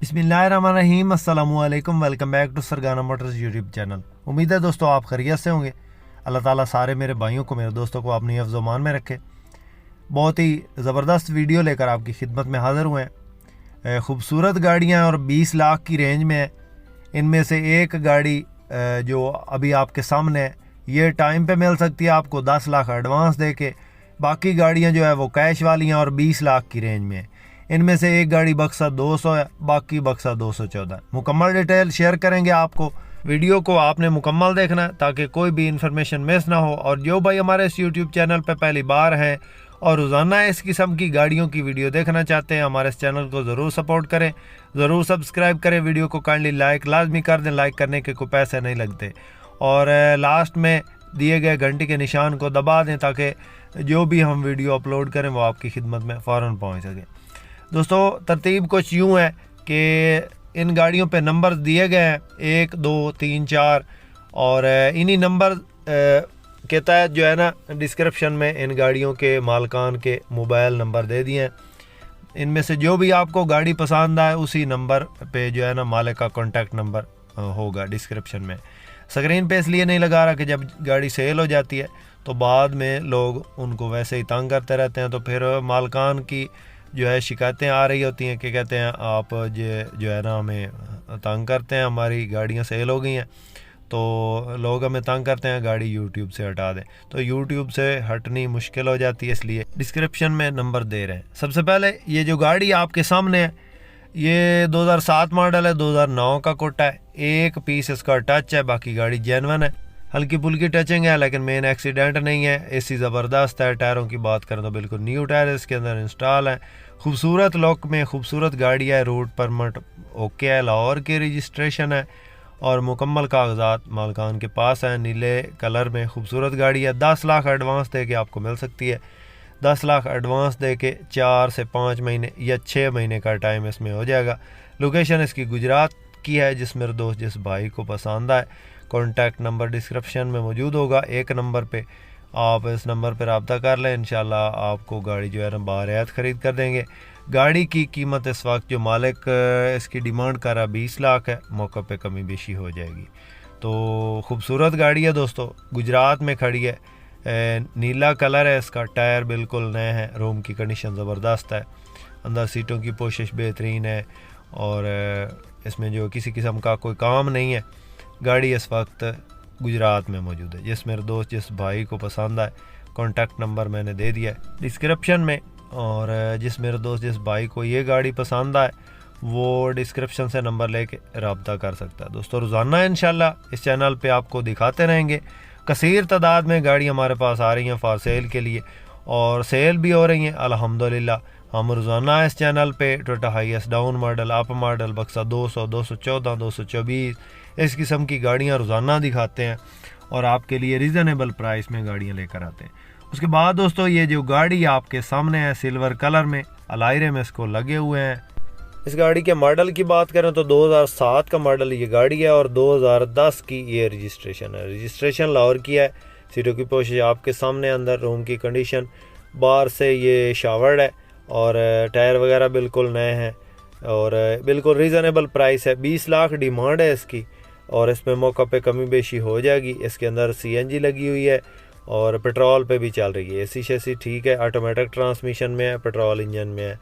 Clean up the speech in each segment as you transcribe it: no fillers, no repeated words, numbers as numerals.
बिस्मिल्लाहिर्रहमानिर्रहीम अस्सलामु अलैकुम। Welcome back to Sargana motors YouTube channel. उम्मीद है दोस्तों आप खैरियत से होंगे। अल्लाह ताला सारे मेरे भाइयों को, मेरे दोस्तों को अपनी हिफ्ज़-ओ-मान में रखे। बहुत ही ज़बरदस्त वीडियो लेकर आपकी खिदमत में हाज़िर हुए हैं। खूबसूरत गाड़ियाँ और 20 लाख की रेंज में है। इनमें से एक गाड़ी जो अभी आपके सामने है, ये टाइम पे मिल सकती है आपको 10 लाख एडवांस दे के। बाकी गाड़ियाँ जो है वो कैश वाली हैं और 20 लाख की रेंज में है। इनमें से एक गाड़ी बक्सा 200 है, बाकी बक्सा 214 है। मुकम्मल डिटेल शेयर करेंगे आपको। वीडियो को आपने मुकम्मल देखना है ताकि कोई भी इंफॉर्मेशन मिस ना हो। और जो भाई हमारे इस यूट्यूब चैनल पर पहली बार है और रोज़ाना इस किस्म की गाड़ियों की वीडियो देखना चाहते हैं, हमारे इस चैनल को ज़रूर सपोर्ट करें, ज़रूर सब्सक्राइब करें। वीडियो को काइंडली लाइक लाजमी कर दें। लाइक करने के कोई पैसे नहीं लगते। और लास्ट में दिए गए घंटी के निशान को दबा दें ताकि जो भी हम वीडियो अपलोड करें वो आपकी खिदमत में फ़ौरन पहुँच सके। दोस्तों तरतीब कुछ यूँ है कि इन गाड़ियों पे नंबर दिए गए हैं 1, 2, 3, 4 और इन्हीं नंबर के तहत जो है ना डिस्क्रिप्शन में इन गाड़ियों के मालकान के मोबाइल नंबर दे दिए हैं। इनमें से जो भी आपको गाड़ी पसंद आए उसी नंबर पे जो है ना मालिक का कॉन्टैक्ट नंबर होगा डिस्क्रिप्शन में। स्क्रीन पे इसलिए नहीं लगा रहा कि जब गाड़ी सेल हो जाती है तो बाद में लोग उनको वैसे ही तंग करते रहते हैं, तो फिर मालकान की जो है शिकायतें आ रही होती हैं कि कहते हैं आप जो है ना हमें तंग करते हैं, हमारी गाड़ियाँ सेल हो गई हैं, तो लोग हमें तंग करते हैं, गाड़ी यूट्यूब से हटा दें। तो यूट्यूब से हटनी मुश्किल हो जाती है, इसलिए डिस्क्रिप्शन में नंबर दे रहे हैं। सबसे पहले ये जो गाड़ी आपके सामने है ये 2007 मॉडल है, 2009 का कोटा है। एक पीस इसका टच है, बाकी गाड़ी जेन्युइन है। हल्की फुल्की टचिंग है लेकिन मेन एक्सीडेंट नहीं है। एसी ज़बरदस्त है। टायरों की बात करें तो बिल्कुल न्यू टायर इसके अंदर इंस्टॉल है। खूबसूरत लुक में खूबसूरत गाड़ी है। रोड परमिट ओके है, लाहौर की रजिस्ट्रेशन है और मुकम्मल कागजात मालकान के पास है। नीले कलर में खूबसूरत गाड़ी है। 10 लाख एडवांस दे के आपको मिल सकती है। 10 लाख एडवांस दे के 4 से 5 महीने या 6 महीने का टाइम इसमें हो जाएगा। लोकेशन इसकी गुजरात की है। जिस मेरे दोस्त जिस भाई को पसंद आए, कॉन्टैक्ट नंबर डिस्क्रिप्शन में मौजूद होगा। एक नंबर पे आप इस नंबर पर रब्ता कर लें, इंशाल्लाह आपको गाड़ी जो है ना बारियात ख़रीद कर देंगे। गाड़ी की कीमत इस वक्त जो मालिक इसकी डिमांड कर रहा 20 लाख है, मौका पे कमी बेशी हो जाएगी। तो खूबसूरत गाड़ी है दोस्तों, गुजरात में खड़ी है। नीला कलर है इसका। टायर बिल्कुल नए हैं। रूम की कंडीशन ज़बरदस्त है। अंदर सीटों की पोशिश बेहतरीन है और इसमें जो किसी किस्म का कोई काम नहीं है। गाड़ी इस वक्त गुजरात में मौजूद है। जिस मेरे दोस्त जिस भाई को पसंद आए, कॉन्टैक्ट नंबर मैंने दे दिया है डिस्क्रिप्शन में। और जिस मेरे दोस्त जिस भाई को ये गाड़ी पसंद आए वो डिस्क्रिप्शन से नंबर लेके रब्ता कर सकता है। दोस्तों रोज़ाना इंशाल्लाह इस चैनल पे आपको दिखाते रहेंगे। कसीर तादाद में गाड़ी हमारे पास आ रही हैं फॉर सेल के लिए और सेल भी हो रही हैं अल्हम्दुलिल्लाह। हम रोज़ाना इस चैनल पे Toyota HiAce down model, up model, बक्सा 200, 214, 224 इस किस्म की गाड़ियाँ रोज़ाना दिखाते हैं और आपके लिए रीज़नेबल प्राइस में गाड़ियाँ लेकर आते हैं। उसके बाद दोस्तों ये जो गाड़ी आपके सामने है सिल्वर कलर में अलायरे में इसको लगे हुए हैं। इस गाड़ी के मॉडल की बात करें तो 2007 का मॉडल ये गाड़ी है और 2010 की ये रजिस्ट्रेशन है। रजिस्ट्रेशन लाहौर की है। सीटों की पोशिश आपके सामने। अंदर रूम की कंडीशन, बाहर से ये शावर्ड है और टायर वगैरह बिल्कुल नए हैं और बिल्कुल रीज़नेबल प्राइस है। 20 लाख डिमांड है इसकी और इसमें मौका पे कमी बेशी हो जाएगी। इसके अंदर CNG लगी हुई है और पेट्रोल पे भी चल रही है। एसी शेसी ठीक है। ऑटोमेटिक ट्रांसमिशन में है, पेट्रोल इंजन में है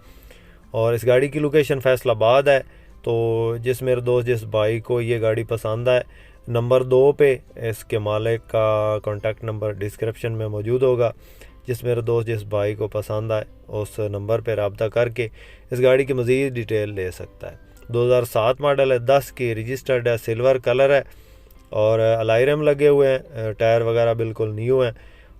और इस गाड़ी की लोकेशन फैसलाबाद है। तो जिस मेरे दोस्त जिस भाई को ये गाड़ी पसंद आए, नंबर 2 पे इसके मालिक का कॉन्टैक्ट नंबर डिस्क्रिप्शन में मौजूद होगा। जिस मेरे दोस्त जिस भाई को पसंद आए उस नंबर पर रब्ता करके इस गाड़ी की मज़ीद डिटेल ले सकता है। 2007 मॉडल है, 10 की रजिस्टर्ड है, सिल्वर कलर है और अलायरम लगे हुए हैं। टायर वगैरह बिल्कुल न्यू हैं।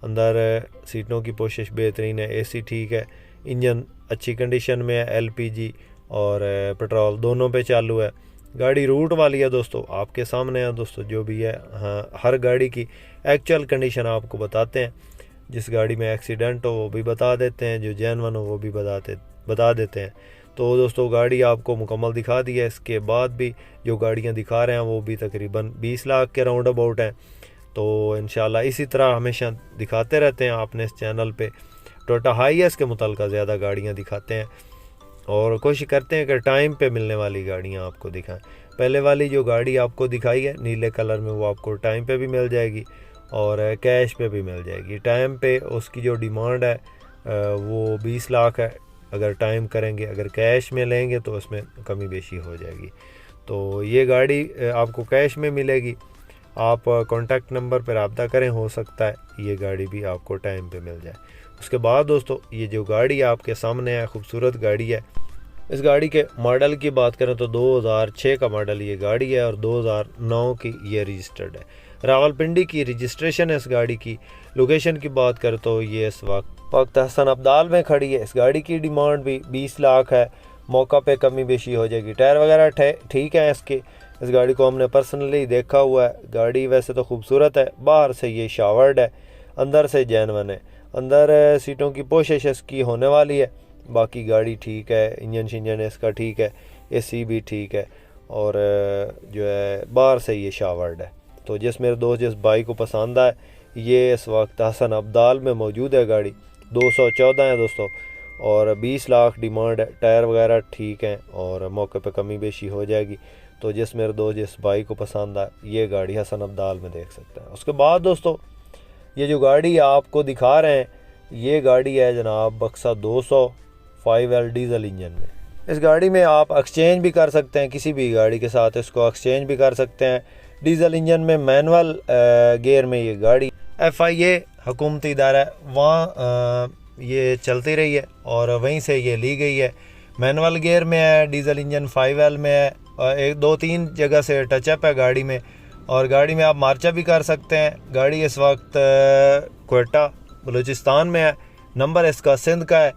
अंदर सीटों की पोशिश बेहतरीन है। एसी ठीक है। इंजन अच्छी कंडीशन में है। LPG और पेट्रोल दोनों पे चालू है। गाड़ी रूट वाली है दोस्तों, आपके सामने है दोस्तों जो भी है। हाँ, हर गाड़ी की एक्चुअल कंडीशन आपको बताते हैं। जिस गाड़ी में एक्सीडेंट हो वो भी बता देते हैं, जो जेन्युइन हो वो भी बता देते हैं। तो दोस्तों गाड़ी आपको मुकम्मल दिखा दी है। इसके बाद भी जो गाड़ियाँ दिखा रहे हैं वो भी तकरीबन 20 लाख के राउंड अबाउट हैं। तो इंशाल्लाह इसी तरह हमेशा दिखाते रहते हैं आपने इस चैनल पे। टोयोटा हाईएस के मुतल्लिक़ ज़्यादा गाड़ियाँ दिखाते हैं और कोशिश करते हैं कि टाइम पे मिलने वाली गाड़ियाँ आपको दिखाएं। पहले वाली जो गाड़ी आपको दिखाई है नीले कलर में, वो आपको टाइम पे भी मिल जाएगी और कैश पे भी मिल जाएगी। टाइम पे उसकी जो डिमांड है वो 20 लाख है अगर टाइम करेंगे, अगर कैश में लेंगे तो उसमें कमी बेशी हो जाएगी। तो ये गाड़ी आपको कैश में मिलेगी। आप कॉन्टैक्ट नंबर पर रब्ता करें, हो सकता है ये गाड़ी भी आपको टाइम पे मिल जाए। उसके बाद दोस्तों ये जो गाड़ी आपके सामने है, खूबसूरत गाड़ी है। इस गाड़ी के मॉडल की बात करें तो 2006 का मॉडल ये गाड़ी है और 2009 की ये रजिस्टर्ड है। रावलपिंडी की रजिस्ट्रेशन है इस गाड़ी की। लोकेशन की बात करें तो ये इस वक्त हसन अब्दाल में खड़ी है। इस गाड़ी की डिमांड भी 20 लाख है, मौका पे कमी बेशी हो जाएगी। टायर वगैरह ठीक है इसके। इस गाड़ी को हमने पर्सनली देखा हुआ है। गाड़ी वैसे तो खूबसूरत है, बाहर से ये शावर्ड है, अंदर से जैनवन है। अंदर सीटों की पोशिश इसकी होने वाली है। बाकी गाड़ी ठीक है, इंजन शिंजन इसका ठीक है, एसी भी ठीक है और जो है बाहर से ये शावर्ड है। तो जिस मेरे दोस्त जिस भाई को पसंद आए, ये इस वक्त हसन अब्दाल में मौजूद है। गाड़ी 214 है दोस्तों और 20 लाख डिमांड है। टायर वगैरह ठीक हैं और मौके पे कमी बेशी हो जाएगी। तो जिस मेरे दोस्त जिस भाई को पसंद आए, ये गाड़ी हसन अब्दाल में देख सकते हैं। उसके बाद दोस्तों ये जो गाड़ी आपको दिखा रहे हैं, ये गाड़ी है जनाब बक्सा 200 5L डीजल इंजन में। इस गाड़ी में आप एक्सचेंज भी कर सकते हैं, किसी भी गाड़ी के साथ इसको एक्सचेंज भी कर सकते हैं। डीजल इंजन में मैनुअल गियर में ये गाड़ी FIA हुकूमती इदारा है, वहाँ ये चलती रही है और वहीं से ये ली गई है। मैनुअल गियर में है, डीजल इंजन 5L में है, 1-2-3 जगह से टचअप है गाड़ी में। और गाड़ी में आप मार्चा भी कर सकते हैं। गाड़ी इस वक्त क्वेटा बलूचिस्तान में है, नंबर इसका सिंध का है।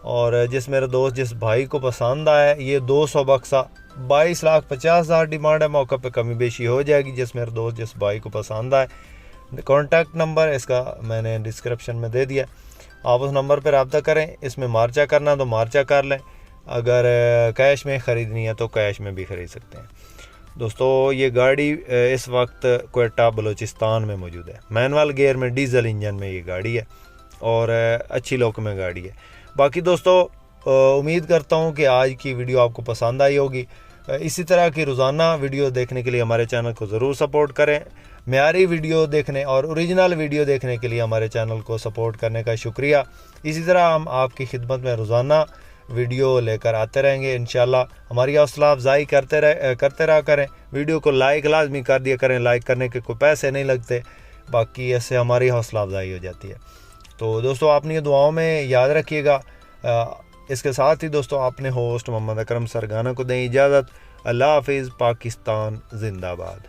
और जिस मेरे दोस्त जिस भाई को पसंद आया, ये 200 बक्सा 22,50,000 डिमांड है, मौका पे कमी बेशी हो जाएगी। जिस मेरे दोस्त जिस भाई को पसंद आए, कॉन्टैक्ट नंबर इसका मैंने डिस्क्रिप्शन में दे दिया, आप उस नंबर पर रब्ता करें। इसमें मार्चा करना तो मार्चा कर लें, अगर कैश में ख़रीदनी है तो कैश में भी ख़रीद सकते हैं। दोस्तों ये गाड़ी इस वक्त क्वेटा बलूचिस्तान में मौजूद है। मैनुअल गियर में डीजल इंजन में ये गाड़ी है और अच्छी लुक में गाड़ी है। बाकी दोस्तों उम्मीद करता हूँ कि आज की वीडियो आपको पसंद आई होगी। इसी तरह की रोज़ाना वीडियो देखने के लिए हमारे चैनल को ज़रूर सपोर्ट करें। म्यारी वीडियो देखने और ओरिजिनल वीडियो देखने के लिए हमारे चैनल को सपोर्ट करने का शुक्रिया। इसी तरह हम आपकी खिदमत में रोज़ाना वीडियो लेकर आते रहेंगे इंशाल्लाह। हमारी हौसला अफजाई करते रहा करें। वीडियो को लाइक लाजमी कर दिया करें, लाइक करने के कोई पैसे नहीं लगते, बाकी ऐसे हमारी हौसला अफजाई हो जाती है। तो दोस्तों अपनी दुआओं में याद रखिएगा। इसके साथ ही दोस्तों अपने होस्ट मोहम्मद अकरम सरगाना को दें इजाज़त। अल्लाह हाफिज़। पाकिस्तान जिंदाबाद।